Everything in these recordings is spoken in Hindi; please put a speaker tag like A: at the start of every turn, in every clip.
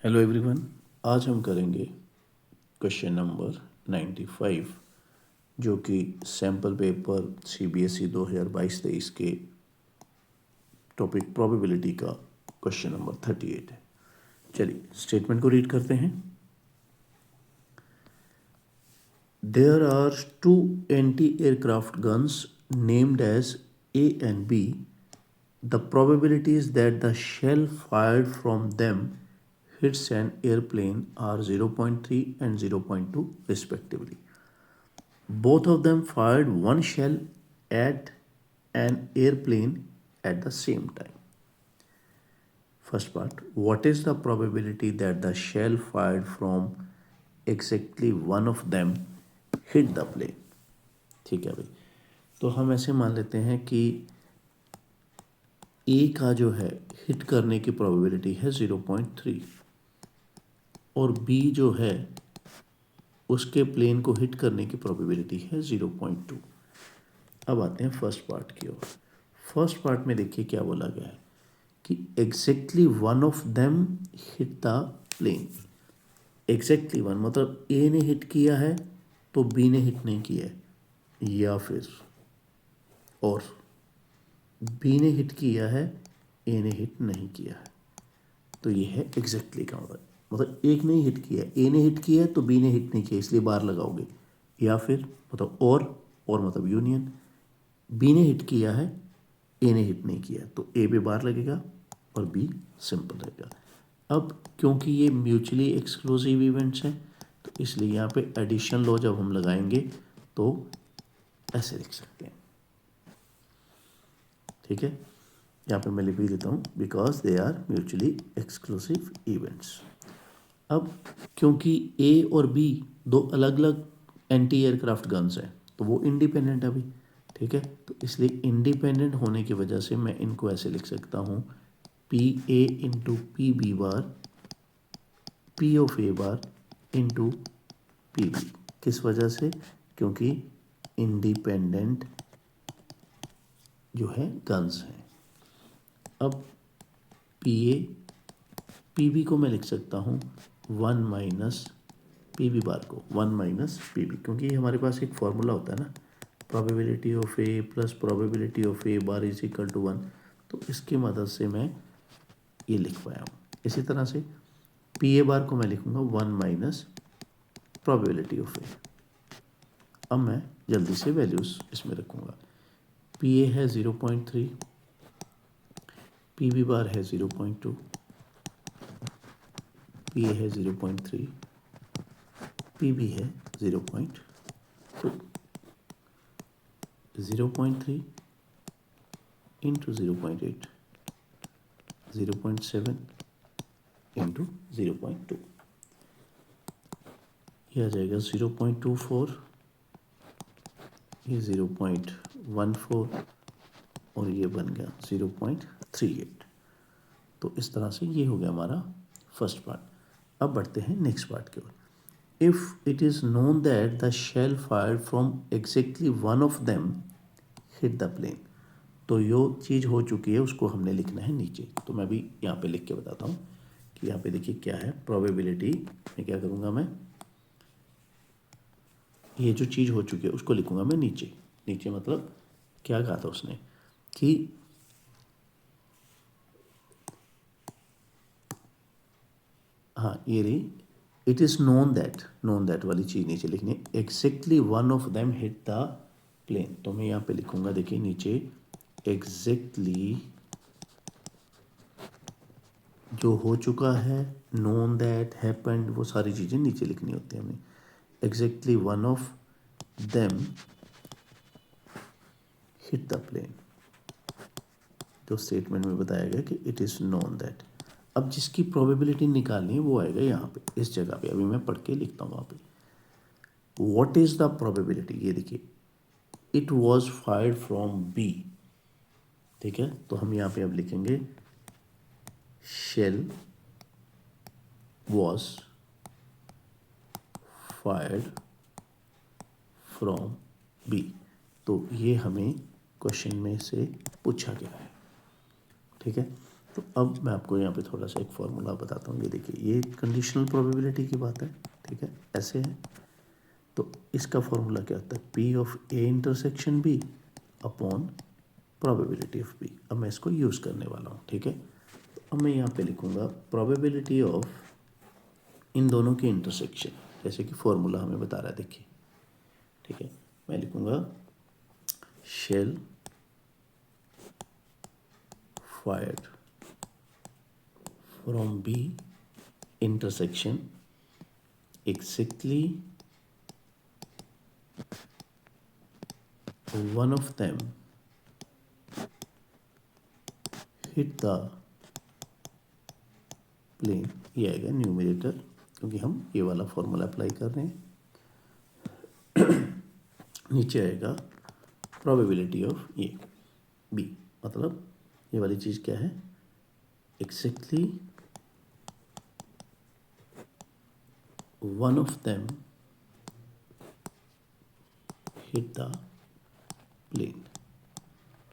A: हेलो एवरीवन, आज हम करेंगे क्वेश्चन नंबर 95 जो कि सैम्पल पेपर सीबीएसई 2022-23 के टॉपिक प्रोबेबिलिटी का क्वेश्चन नंबर 38 है। चलिए स्टेटमेंट को रीड करते हैं। There are two anti aircraft guns named as A and B. The probabilities that the shell fired from them hits an airplane are 0.3 and 0.2 respectively. Both of them fired one shell at an airplane at the same time. First part, what is the probability that the shell fired from exactly one of them hit the plane? ठीक है भाई, तो हम ऐसे मान लेते हैं कि ए का जो है हिट करने की प्रोबेबिलिटी है 0.3 और बी जो है उसके प्लेन को हिट करने की प्रोबेबिलिटी है 0.2। अब आते हैं फर्स्ट पार्ट की ओर। फर्स्ट पार्ट में देखिए क्या बोला गया है कि exactly one of them hit the plane. Exactly one मतलब ए ने हिट किया है तो बी ने हिट नहीं किया है, या फिर और बी ने हिट किया है ए ने हिट नहीं किया है। तो ये है एग्जैक्टली का मतलब एक ने हिट किया है, ए ने हिट किया है तो बी ने हिट नहीं किया, इसलिए बार लगाओगे। या फिर मतलब और मतलब यूनियन, बी ने हिट किया है ए ने हिट नहीं किया तो ए पे बार लगेगा और बी सिंपल रहेगा। अब क्योंकि ये म्यूचुअली एक्सक्लूसिव इवेंट्स हैं तो इसलिए यहाँ पे एडिशन लॉ जब हम लगाएंगे तो ऐसे लिख सकते हैं। ठीक है, यहाँ पे मैं लिख भी देता हूँ because they are mutually exclusive events. अब क्योंकि ए और बी दो अलग अलग एंटी एयरक्राफ्ट गन्स हैं तो वो इंडिपेंडेंट है अभी। ठीक है, तो इसलिए इंडिपेंडेंट होने की वजह से मैं इनको ऐसे लिख सकता हूँ P A into P B bar P of A bar into P B. किस वजह से? क्योंकि इंडिपेंडेंट जो है गन्स हैं। अब पी ए पी बी को मैं लिख सकता हूँ 1 माइनस पी बी बार को 1 माइनस पी बी, क्योंकि हमारे पास एक फॉर्मूला होता है ना, probability of A plus probability of A bar is equal to 1। तो इसकी मदद से मैं ये लिख पाया हूँ। इसी तरह से पी ए बार को मैं लिखूँगा 1 माइनस प्रोबेबिलिटी ऑफ ए। अब मैं जल्दी से वैल्यूज़ इसमें रखूँगा। पी ए है 0.3, पी बी बार है 0.2, पी ए है 0.3, पी बी है 0.2। 0.3 इंटू 0.8, 0.7 इंटू 0.2, यह आ जाएगा 0.24, ये 0.14 और ये बन गया 0.38। तो इस तरह से ये हो गया हमारा फर्स्ट पार्ट। अब बढ़ते हैं नेक्स्ट पार्ट की ओर। If it is known that the shell fired from exactly one of them hit the plane, तो यो चीज़ हो चुकी है, उसको हमने लिखना है नीचे। तो मैं भी यहाँ पे लिख के बताता हूँ कि यहाँ पे देखिए क्या है प्रोबेबिलिटी। मैं क्या करूँगा, मैं ये जो चीज़ हो चुकी है उसको लिखूँगा मैं नीचे। नीचे मतलब क्या कहा था उसने कि हाँ ये रही, इट इज़ नोन दैट वाली चीज़ नीचे लिखनी है। Exactly one of them hit the plane, तो मैं यहाँ पे लिखूँगा देखिए नीचे एग्जैक्टली जो हो चुका है, नोन दैट, हैपेंड, वो सारी चीज़ें नीचे लिखनी होती है हमें। Exactly one of them hit the plane, जो स्टेटमेंट में बताया गया कि इट इज़ नोन दैट। अब जिसकी प्रोबेबिलिटी निकालनी है वो आएगा यहाँ पे इस जगह पे। अभी मैं पढ़ के लिखता हूँ वहाँ पे। व्हाट इज़ द प्रोबेबिलिटी, ये देखिए it was fired from B. ठीक है, तो हम यहाँ पे अब लिखेंगे shell was fired from B. तो ये हमें क्वेश्चन में से पूछा गया है। ठीक है, तो अब मैं आपको यहाँ पे थोड़ा सा एक फॉर्मूला बताता हूँ। ये देखिए, ये कंडीशनल प्रोबेबिलिटी की बात है, ठीक है, ऐसे है। तो इसका फॉर्मूला क्या होता है, P of A intersection B upon probability of B. अब मैं इसको यूज़ करने वाला हूँ, ठीक है। तो अब मैं यहाँ पे लिखूँगा प्रोबेबिलिटी ऑफ इन दोनों की इंटरसेक्शन, जैसे कि फॉर्मूला हमें बता रहा है, देखिए, ठीक है। मैं लिखूँगा shell fired from B intersection exactly one of them hit the plane। ये आएगा न्यूमरेटर, क्योंकि हम ये वाला फॉर्मूला अप्लाई कर रहे हैं। नीचे आएगा प्रोबेबिलिटी ऑफ ए बी, मतलब ये वाली चीज़ क्या है, exactly one of them hit the plane।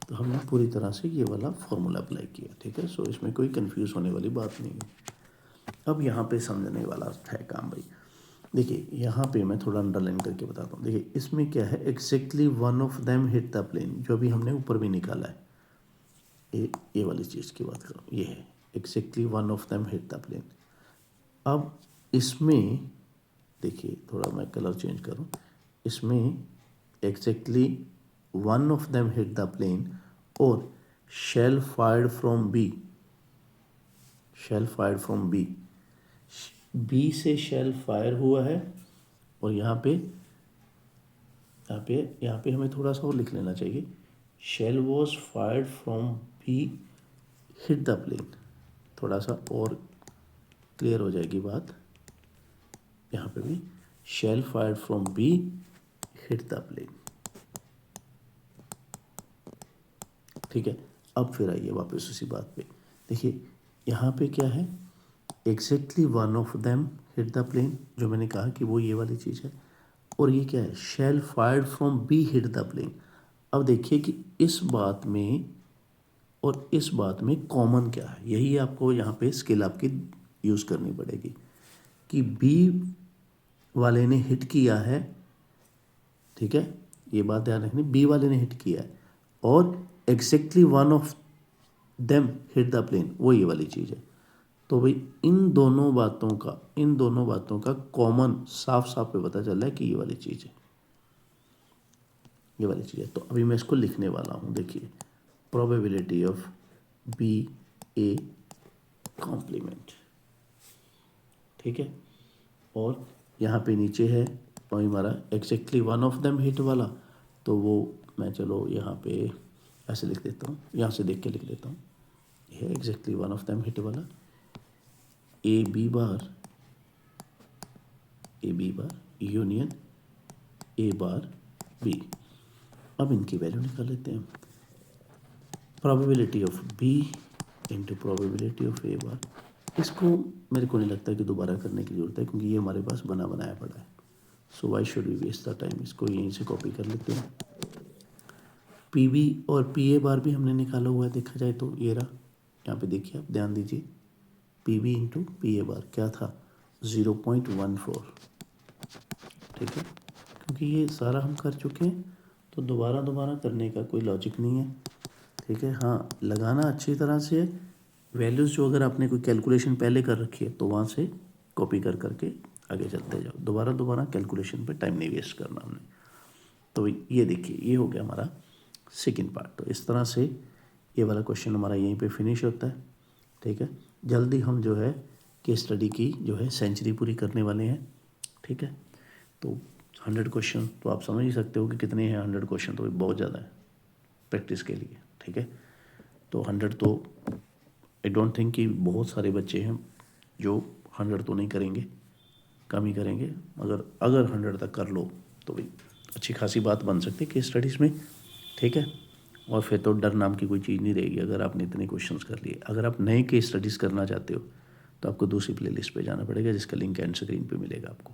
A: तो हमने पूरी तरह से ये वाला फॉर्मूला अप्लाई किया, ठीक है। सो इसमें कोई कंफ्यूज होने वाली बात नहीं है। अब यहाँ पे समझने वाला है काम भाई। देखिए, यहाँ पे मैं थोड़ा अंडरलाइन करके बताता हूँ। देखिए, इसमें क्या है, exactly one of them hit the plane, जो अभी हमने ऊपर भी निकाला है, ये वाली चीज़ की बात करूँ, ये है exactly one of them hit the plane. अब इसमें देखिए, थोड़ा मैं कलर चेंज करूँ, इसमें exactly one of them hit the plane और shell fired from B, shell fired from B, B से शेल फायर हुआ है। और यहाँ पे हमें थोड़ा सा और लिख लेना चाहिए, shell was fired from B hit the plane. थोड़ा सा और क्लियर हो जाएगी बात। यहाँ पे भी shell fired from B hit the plane, ठीक है। अब फिर आइए वापस उसी बात पे। देखिए, यहाँ पे क्या है, exactly one of them hit the plane, जो मैंने कहा कि वो ये वाली चीज़ है। और ये क्या है, shell fired from B hit the plane. अब देखिए कि इस बात में और इस बात में कॉमन क्या है, यही आपको यहाँ पे स्किल आपकी यूज़ करनी पड़ेगी कि बी वाले ने हिट किया है, ठीक है, ये बात ध्यान रखनी, बी वाले ने हिट किया है और exactly one of them hit the plane, वो ये वाली चीज़ है। तो भाई इन दोनों बातों का कॉमन साफ साफ पे पता चल रहा है कि ये वाली चीज़ है, ये वाली चीज़ है। तो अभी मैं इसको लिखने वाला हूँ। देखिए, probability of B A complement, ठीक है। और यहाँ पे नीचे है और हमारा exactly one of them hit वाला, तो वो मैं चलो यहाँ पे ऐसे लिख देता हूँ, यहाँ से देख के लिख देता हूँ। ये है exactly one of them hit वाला, A B bar union A bar B. अब इनकी वैल्यू निकाल लेते हैं। Probability of B into probability of A bar, इसको मेरे को नहीं लगता कि दोबारा करने की ज़रूरत है, क्योंकि ये हमारे पास बना बनाया पड़ा है। So why should we waste the time, इसको यहीं से कॉपी कर लेते हैं। पी बी और पी ए बार भी हमने निकाला हुआ है, देखा जाए तो ये रहा, यहाँ पे देखिए, आप ध्यान दीजिए, P B into P A bar क्या था, 0.14, ठीक है। क्योंकि ये सारा हम कर चुके हैं, तो दोबारा करने का कोई लॉजिक नहीं है, ठीक है। हाँ, लगाना अच्छी तरह से वैल्यूज़, जो अगर आपने कोई कैलकुलेशन पहले कर रखी है तो वहाँ से कॉपी करके आगे चलते जाओ। दोबारा कैलकुलेशन पे टाइम नहीं वेस्ट करना हमने। तो ये देखिए, ये हो गया हमारा सेकंड पार्ट। तो इस तरह से ये वाला क्वेश्चन हमारा यहीं पे फिनिश होता है, ठीक है। जल्दी हम जो है केस स्टडी की जो है सेंचुरी पूरी करने वाले हैं, ठीक है। तो 100 क्वेश्चन तो आप समझ ही सकते हो कि कितने हैं। 100 क्वेश्चन तो बहुत ज़्यादा है प्रैक्टिस के लिए, ठीक है। तो 100 तो आई डोंट थिंक कि बहुत सारे बच्चे हैं जो 100 तो नहीं करेंगे, कम ही करेंगे। मगर अगर 100 तक कर लो तो भाई अच्छी खासी बात बन सकती है केस स्टडीज़ में, ठीक है। और फिर तो डर नाम की कोई चीज़ नहीं रहेगी अगर आपने इतने क्वेश्चंस कर लिए। अगर आप नए केस स्टडीज़ करना चाहते हो तो आपको दूसरी प्लेलिस्ट पे जाना पड़ेगा, जिसका लिंक एंड स्क्रीन पे मिलेगा आपको।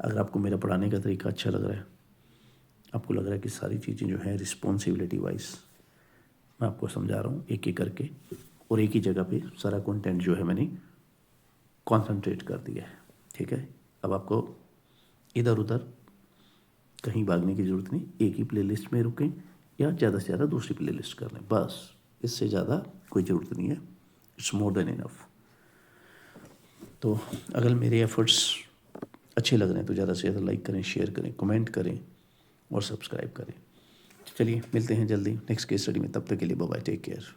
A: अगर आपको मेरा पढ़ाने का तरीका अच्छा लग रहा है, आपको लग रहा है कि सारी चीज़ें जो हैं रिस्पॉन्सिबिलिटी वाइज मैं आपको समझा रहा हूँ एक एक करके, और एक ही जगह पे सारा कंटेंट जो है मैंने कॉन्सेंट्रेट कर दिया है। ठीक है, अब आपको इधर उधर कहीं भागने की ज़रूरत नहीं, एक ही प्लेलिस्ट में रुकें या ज़्यादा से ज़्यादा दूसरी प्लेलिस्ट कर लें, बस इससे ज़्यादा कोई ज़रूरत नहीं है। It's more than enough. तो अगर मेरे एफर्ट्स अच्छे लग रहे हैं तो ज़्यादा से ज़्यादा लाइक करें, शेयर करें, कमेंट करें और सब्सक्राइब करें। चलिए मिलते हैं जल्दी नेक्स्ट केस स्टडी में, तब तक के लिए बाय बाय, टेक केयर।